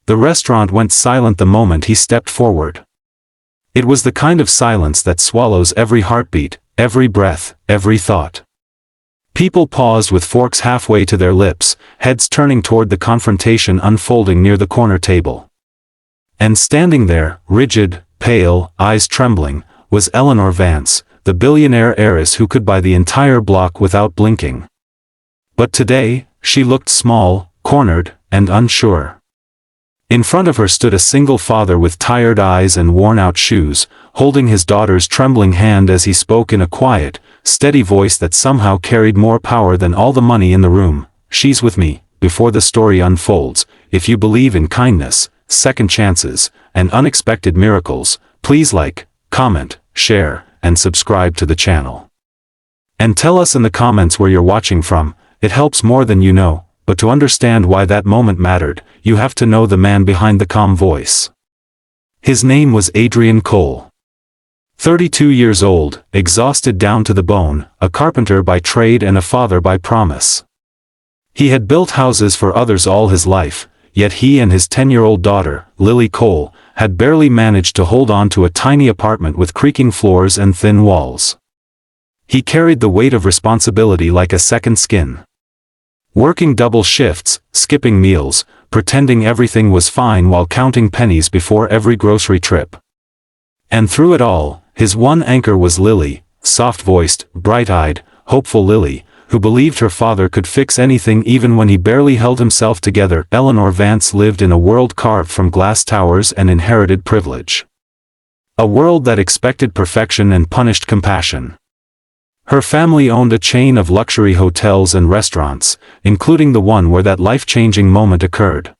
The restaurant went silent the moment he stepped forward. It was the kind of silence that swallows every heartbeat, every breath, every thought. People paused with forks halfway to their lips, heads turning toward the confrontation unfolding near the corner table. And standing there, rigid, pale, eyes trembling, was Eleanor Vance, the billionaire heiress who could buy the entire block without blinking. But today, she looked small, cornered, and unsure. In front of her stood a single father with tired eyes and worn-out shoes, holding his daughter's trembling hand as he spoke in a quiet, steady voice that somehow carried more power than all the money in the room. "She's with me, before the story unfolds. If you believe in kindness, second chances, and unexpected miracles, please like, comment, share, and subscribe to the channel. And tell us in the comments where you're watching from. It helps more than you know. But to understand why that moment mattered, you have to know the man behind the calm voice. His name was Adrian Cole. 32 years old, exhausted down to the bone, a carpenter by trade and a father by promise. He had built houses for others all his life, yet he and his 10-year-old daughter, Lily Cole, had barely managed to hold on to a tiny apartment with creaking floors and thin walls. He carried the weight of responsibility like a second skin. Working double shifts, skipping meals, pretending everything was fine while counting pennies before every grocery trip. And through it all, his one anchor was Lily, soft-voiced, bright-eyed, hopeful Lily, who believed her father could fix anything even when he barely held himself together. Eleanor Vance lived in a world carved from glass towers and inherited privilege. A world that expected perfection and punished compassion. Her family owned a chain of luxury hotels and restaurants, including the one where that life-changing moment occurred.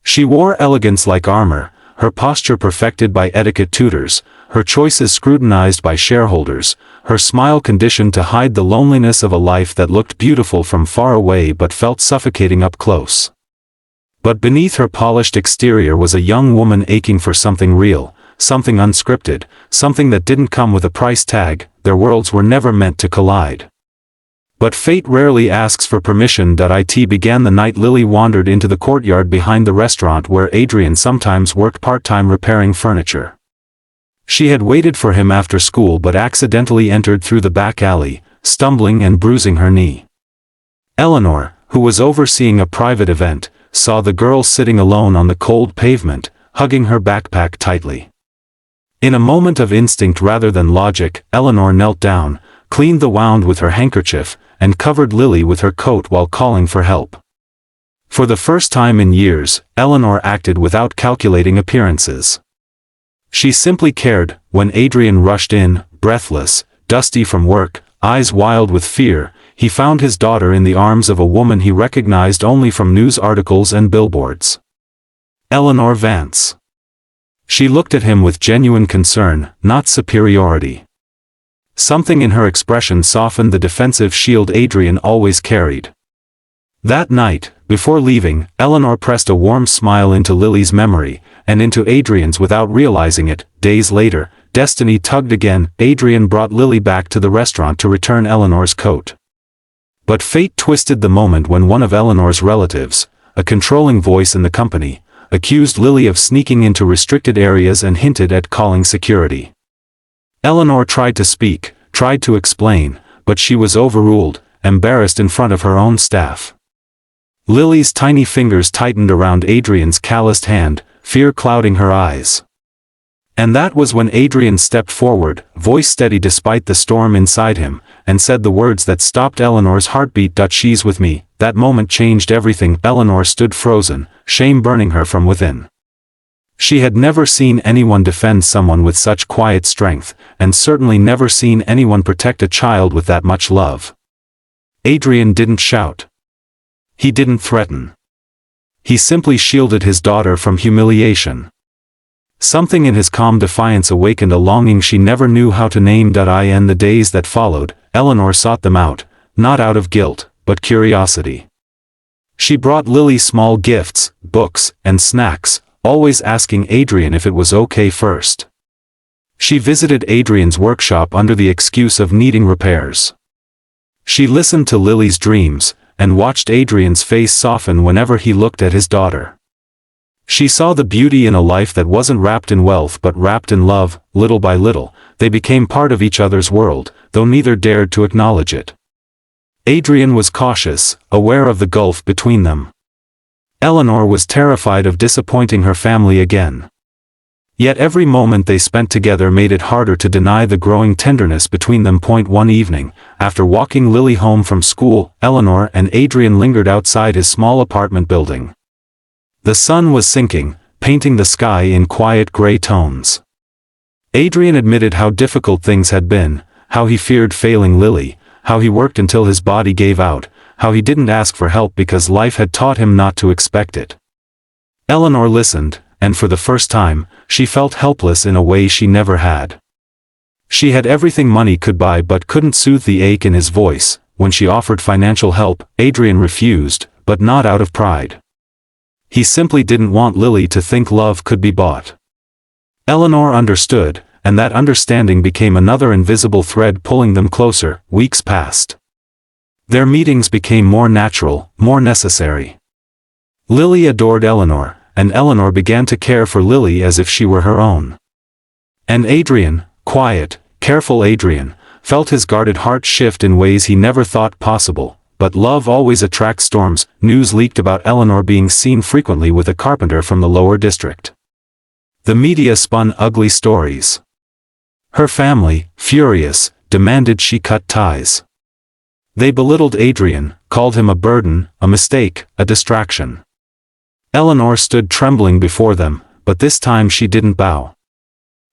She wore elegance like armor, her posture perfected by etiquette tutors, her choices scrutinized by shareholders, her smile conditioned to hide the loneliness of a life that looked beautiful from far away but felt suffocating up close. But beneath her polished exterior was a young woman aching for something real, something unscripted, something that didn't come with a price tag. Their worlds were never meant to collide. But fate rarely asks for permission. It began the night Lily wandered into the courtyard behind the restaurant where Adrian sometimes worked part-time repairing furniture. She had waited for him after school but accidentally entered through the back alley, stumbling and bruising her knee. Eleanor, who was overseeing a private event, saw the girl sitting alone on the cold pavement, hugging her backpack tightly. In a moment of instinct rather than logic, Eleanor knelt down, cleaned the wound with her handkerchief, and covered Lily with her coat while calling for help. For the first time in years, Eleanor acted without calculating appearances. She simply cared. When Adrian rushed in, breathless, dusty from work, eyes wild with fear, he found his daughter in the arms of a woman he recognized only from news articles and billboards. Eleanor Vance. She looked at him with genuine concern, not superiority. Something in her expression softened the defensive shield Adrian always carried. That night, before leaving, Eleanor pressed a warm smile into Lily's memory, and into Adrian's without realizing it. Days later, destiny tugged again. Adrian brought Lily back to the restaurant to return Eleanor's coat. But fate twisted the moment when one of Eleanor's relatives, a controlling voice in the company, accused Lily of sneaking into restricted areas and hinted at calling security. Eleanor tried to speak, tried to explain, but she was overruled, embarrassed in front of her own staff. Lily's tiny fingers tightened around Adrian's calloused hand, fear clouding her eyes. And that was when Adrian stepped forward, voice steady despite the storm inside him, and said the words that stopped Eleanor's heartbeat. "She's with me." That moment changed everything. Eleanor stood frozen, shame burning her from within. She had never seen anyone defend someone with such quiet strength, and certainly never seen anyone protect a child with that much love. Adrian didn't shout. He didn't threaten. He simply shielded his daughter from humiliation. Something in his calm defiance awakened a longing she never knew how to name. In the days that followed, Eleanor sought them out, not out of guilt, but curiosity. She brought Lily small gifts, books, and snacks, always asking Adrian if it was okay first. She visited Adrian's workshop under the excuse of needing repairs. She listened to Lily's dreams, and watched Adrian's face soften whenever he looked at his daughter. She saw the beauty in a life that wasn't wrapped in wealth but wrapped in love. Little by little, they became part of each other's world, though neither dared to acknowledge it. Adrian was cautious, aware of the gulf between them. Eleanor was terrified of disappointing her family again. Yet every moment they spent together made it harder to deny the growing tenderness between them. One evening, after walking Lily home from school, Eleanor and Adrian lingered outside his small apartment building. The sun was sinking, painting the sky in quiet gray tones. Adrian admitted how difficult things had been, how he feared failing Lily, how he worked until his body gave out, how he didn't ask for help because life had taught him not to expect it. Eleanor listened, and for the first time, she felt helpless in a way she never had. She had everything money could buy but couldn't soothe the ache in his voice. When she offered financial help, Adrian refused, but not out of pride. He simply didn't want Lily to think love could be bought. Eleanor understood, and that understanding became another invisible thread pulling them closer. Weeks passed. Their meetings became more natural, more necessary. Lily adored Eleanor, and Eleanor began to care for Lily as if she were her own. And Adrian, quiet, careful Adrian, felt his guarded heart shift in ways he never thought possible. But love always attracts storms. News leaked about Eleanor being seen frequently with a carpenter from the lower district. The media spun ugly stories. Her family, furious, demanded she cut ties. They belittled Adrian, called him a burden, a mistake, a distraction. Eleanor stood trembling before them, but this time she didn't bow.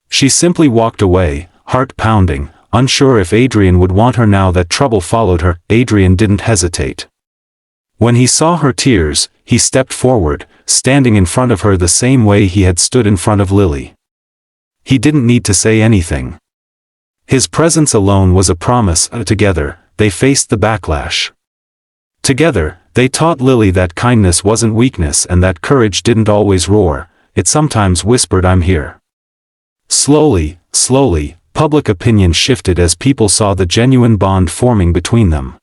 She simply walked away, heart pounding, unsure if Adrian would want her now that trouble followed her. Adrian didn't hesitate. When he saw her tears, he stepped forward, standing in front of her the same way he had stood in front of Lily. He didn't need to say anything. His presence alone was a promise. Together, they faced the backlash. Together, they taught Lily that kindness wasn't weakness and that courage didn't always roar, it sometimes whispered, "I'm here." Slowly, public opinion shifted as people saw the genuine bond forming between them.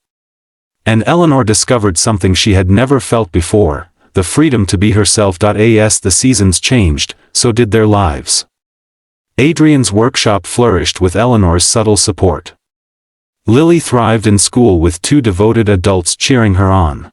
And Eleanor discovered something she had never felt before, the freedom to be herself. As the seasons changed, so did their lives. Adrian's workshop flourished with Eleanor's subtle support. Lily thrived in school with 2 devoted adults cheering her on.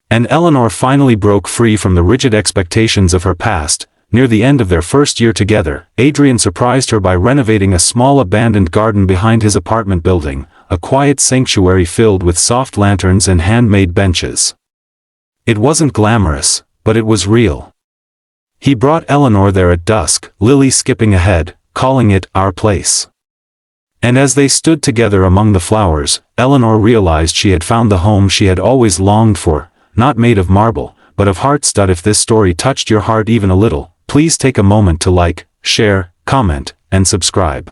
And Eleanor finally broke free from the rigid expectations of her past. Near the end of their first year together, Adrian surprised her by renovating a small abandoned garden behind his apartment building, a quiet sanctuary filled with soft lanterns and handmade benches. It wasn't glamorous, but it was real. He brought Eleanor there at dusk, Lily skipping ahead, calling it "our place." And as they stood together among the flowers, Eleanor realized she had found the home she had always longed for, not made of marble, but of hearts. If this story touched your heart even a little, please take a moment to like, share, comment, and subscribe.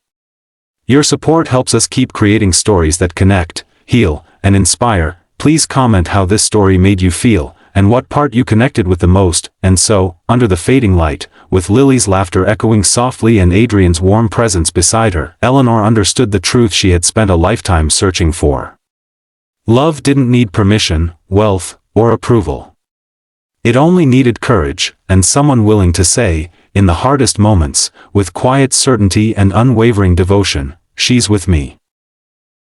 Your support helps us keep creating stories that connect, heal, and inspire. Please comment how this story made you feel, and what part you connected with the most. And so, under the fading light, with Lily's laughter echoing softly and Adrian's warm presence beside her, Eleanor understood the truth she had spent a lifetime searching for. Love didn't need permission, wealth, or approval. It only needed courage, and someone willing to say, in the hardest moments, with quiet certainty and unwavering devotion, "She's with me."